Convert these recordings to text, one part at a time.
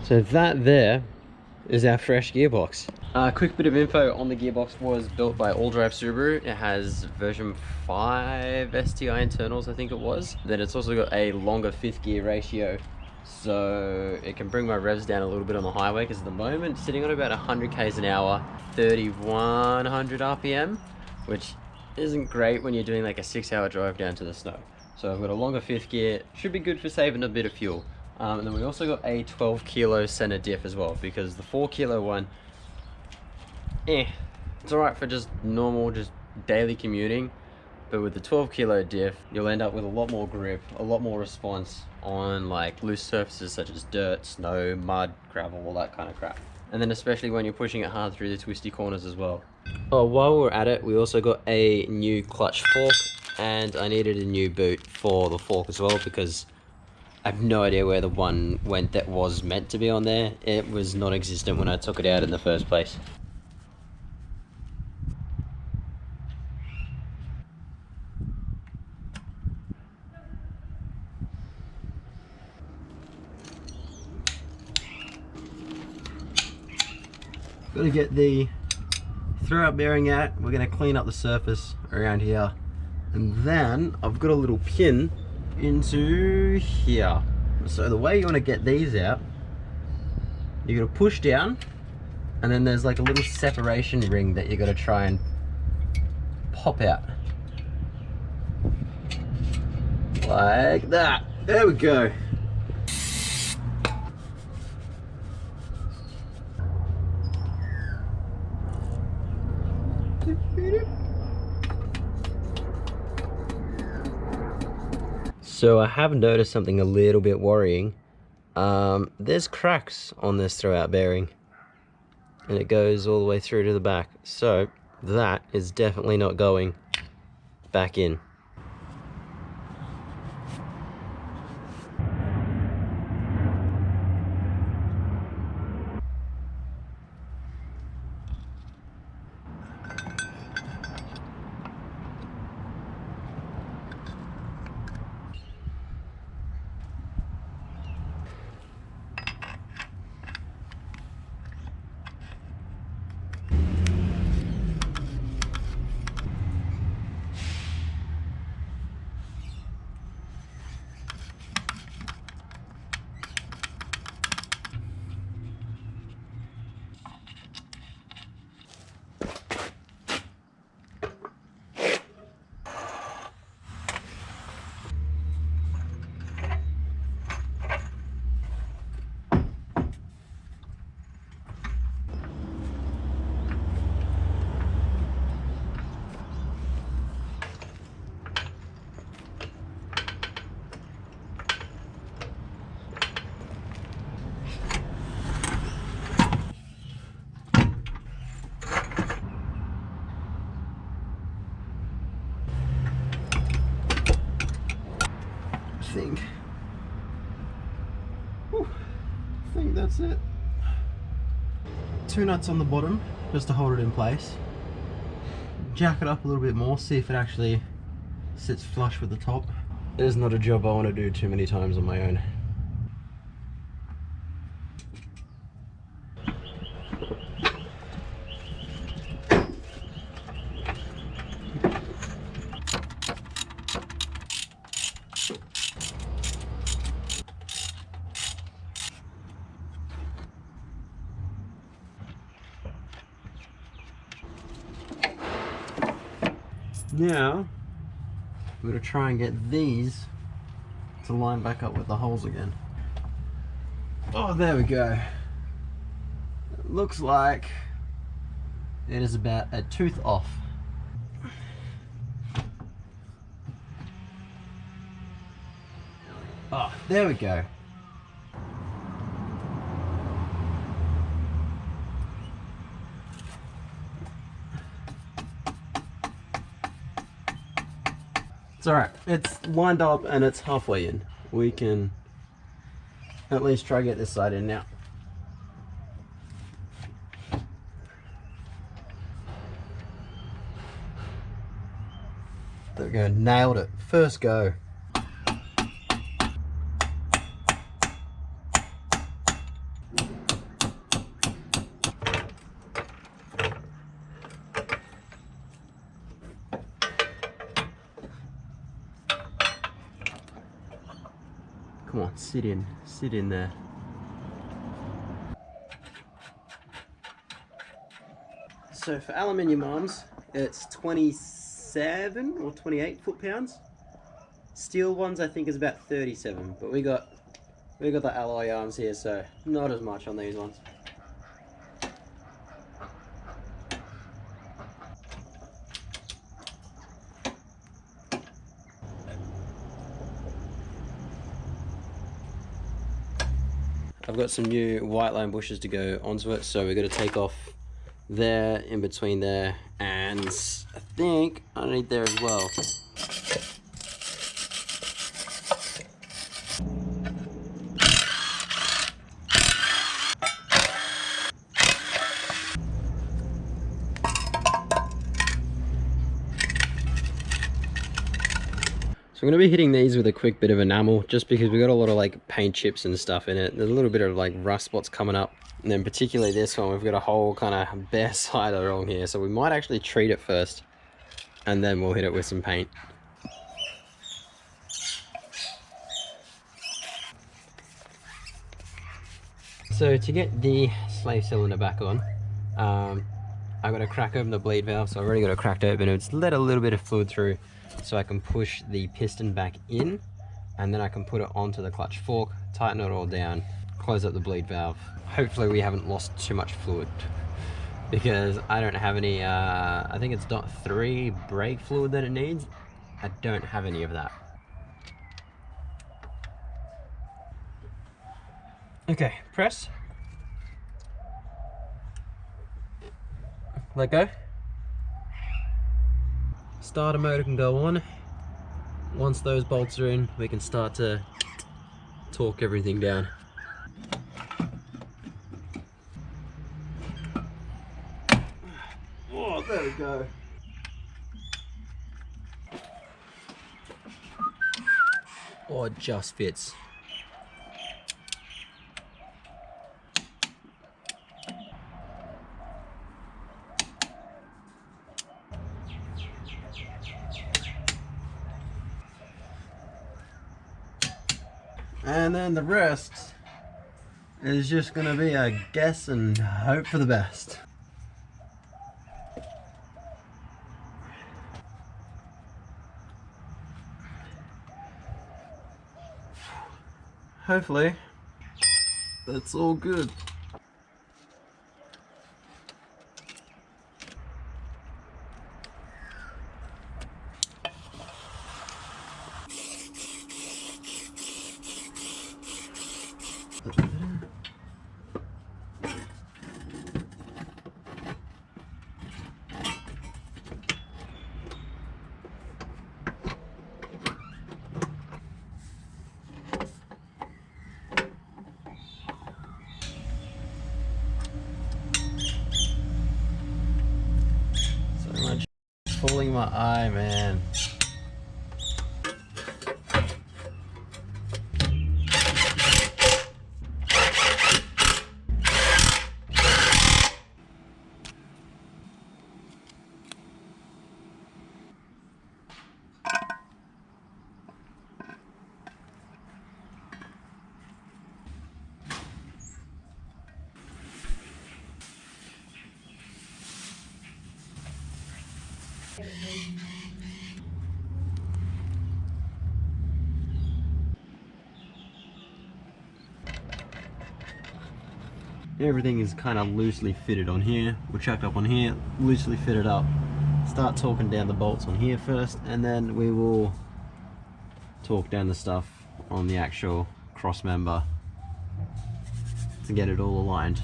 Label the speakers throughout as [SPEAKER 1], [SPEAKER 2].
[SPEAKER 1] So that there is our fresh gearbox. Quick bit of info on the gearbox: was built by All Drive Subaru. It has version 5 STI internals, I think it was. Then it's also got a longer 5th gear ratio, so it can bring my revs down a little bit on the highway, because at the moment it's sitting on about 100 k's an hour, 3100 RPM, which isn't great when you're doing like a 6-hour drive down to the snow. So I've got a longer 5th gear, should be good for saving a bit of fuel. And then we also got a 12 kilo center diff as well, because the 4 kilo one, it's alright for just normal, just daily commuting, but with the 12 kilo diff, you'll end up with a lot more grip, a lot more response on like loose surfaces such as dirt, snow, mud, gravel, all that kind of crap. And then especially when you're pushing it hard through the twisty corners as well. Oh, while we're at it, we also got a new clutch fork, and I needed a new boot for the fork as well, because I have no idea where the one went that was meant to be on there. It was non-existent when I took it out in the first place. Got to get the throw-out bearing out. We're going to clean up the surface around here, and then I've got a little pin into here. So the way you want to get these out, you're going to push down, and then there's like a little separation ring that you're going to try and pop out like that. There we go. So I have noticed something a little bit worrying. There's cracks on this throw-out bearing, and it goes all the way through to the back. So that is definitely not going back in. I think that's it. 2 nuts on the bottom just to hold it in place. Jack it up a little bit more, see if it actually sits flush with the top. It is not a job I want to do too many times on my own. Now, we're going to try and get these to line back up with the holes again. Oh, there we go. It looks like it is about a tooth off. Oh, there we go. It's alright, it's lined up and it's halfway in. We can at least try to get this side in now. There we go, nailed it. First go. sit in there. So for aluminium arms, it's 27 or 28 foot-pounds. Steel ones I think is about 37, but we got the alloy arms here, so not as much on these ones. I've got some new white line bushes to go onto it, so we're going to take off there, in between there, and I think underneath there as well. So I'm going to be hitting these with a quick bit of enamel, just because we've got a lot of like paint chips and stuff in it. There's a little bit of like rust spots coming up. And then particularly this one, we've got a whole kind of bare side along here. So we might actually treat it first, and then we'll hit it with some paint. So to get the slave cylinder back on, I've got to crack open the bleed valve. So I've already got it cracked open. It's let a little bit of fluid through, so I can push the piston back in, and then I can put it onto the clutch fork, tighten it all down, close up the bleed valve. Hopefully we haven't lost too much fluid, because I don't have any, I think it's .3 brake fluid that it needs. I don't have any of that. Okay, press. Let go. Starter motor can go on. Once those bolts are in, we can start to torque everything down. Oh, there we go. Oh, it just fits. And then the rest is just gonna be a guess and hope for the best. Hopefully, that's all good. Pulling my eye, man. Everything is kind of loosely fitted on here. We're chucked up on here, loosely fitted up. Start torquing down the bolts on here first, and then we will torque down the stuff on the actual cross member to get it all aligned.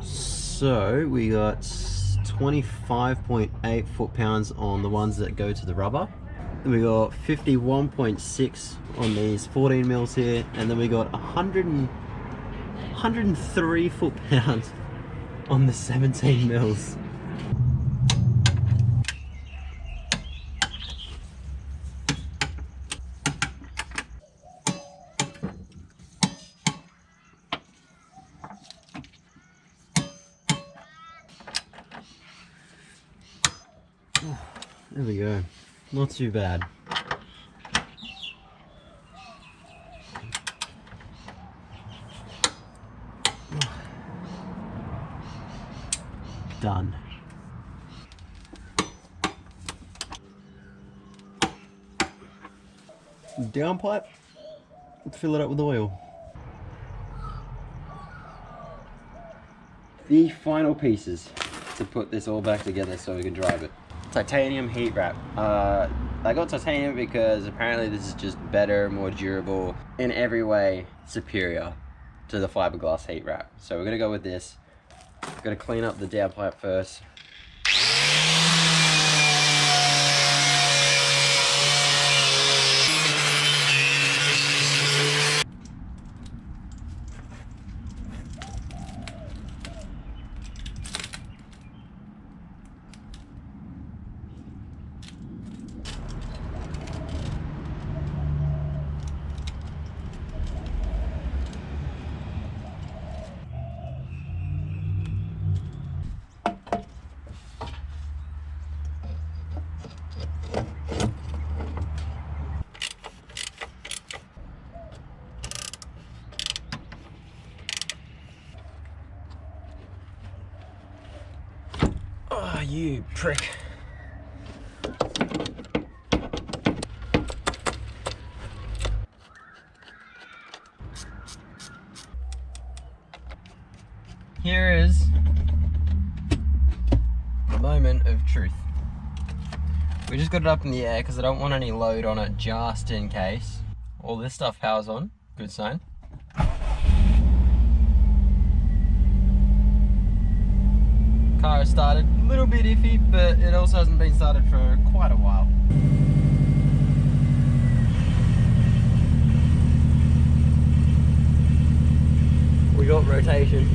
[SPEAKER 1] So we got 25.8 foot-pounds on the ones that go to the rubber. Then we got 51.6 on these 14 mils here, and then we got 103 foot-pounds on the 17 mils. There we go. Not too bad. Done. Downpipe, fill it up with oil. The final pieces to put this all back together so we can drive it. Titanium heat wrap. I got titanium because apparently this is just better, more durable, in every way superior to the fiberglass heat wrap. So we're gonna go with this. Gotta clean up the downpipe first. Oh, you prick. Here is the moment of truth. We just got it up in the air because I don't want any load on it just in case. All this stuff powers on, good sign. Car has started, a little bit iffy, but it also hasn't been started for quite a while. We got rotation.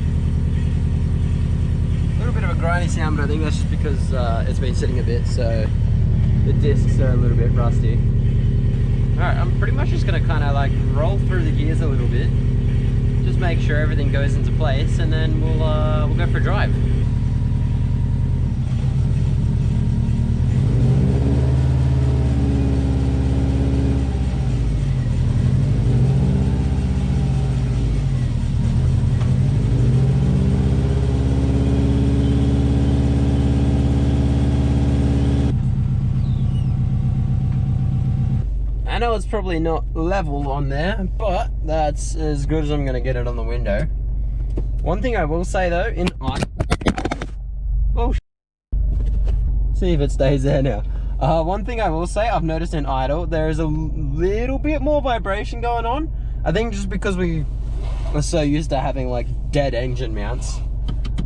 [SPEAKER 1] A little bit of a grindy sound, but I think that's just because it's been sitting a bit, so the discs are a little bit rusty. Alright, I'm pretty much just gonna kind of like roll through the gears a little bit, just make sure everything goes into place, and then we'll go for a drive. I know it's probably not level on there, but that's as good as I'm going to get it on the window. One thing I will say though, in oh, see if it stays there now. One thing I will say, I've noticed in idle, there is a little bit more vibration going on. I think just because we are so used to having like dead engine mounts.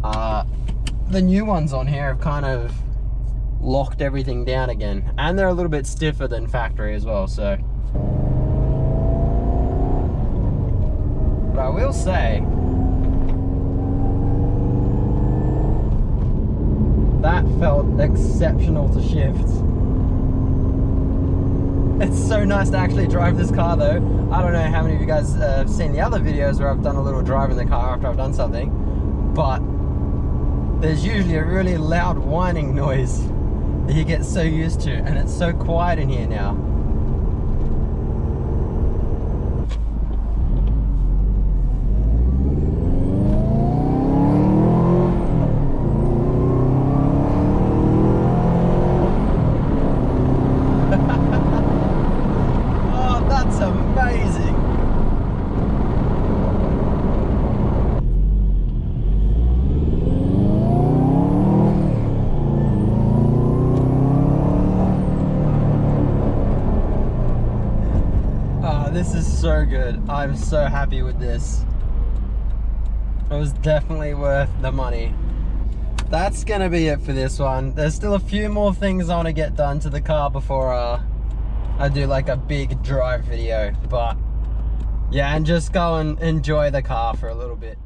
[SPEAKER 1] The new ones on here have kind of locked everything down again, and they're a little bit stiffer than factory as well, so. But I will say that felt exceptional to shift. It's so nice to actually drive this car though. I don't know how many of you guys have seen the other videos where I've done a little drive in the car after I've done something, but there's usually a really loud whining noise that you get so used to, and it's so quiet in here now. Oh, that's amazing. This is so good. I'm so happy with this. It was definitely worth the money. That's gonna be it for this one. There's still a few more things I want to get done to the car before I do like a big drive video, but yeah, and just go and enjoy the car for a little bit.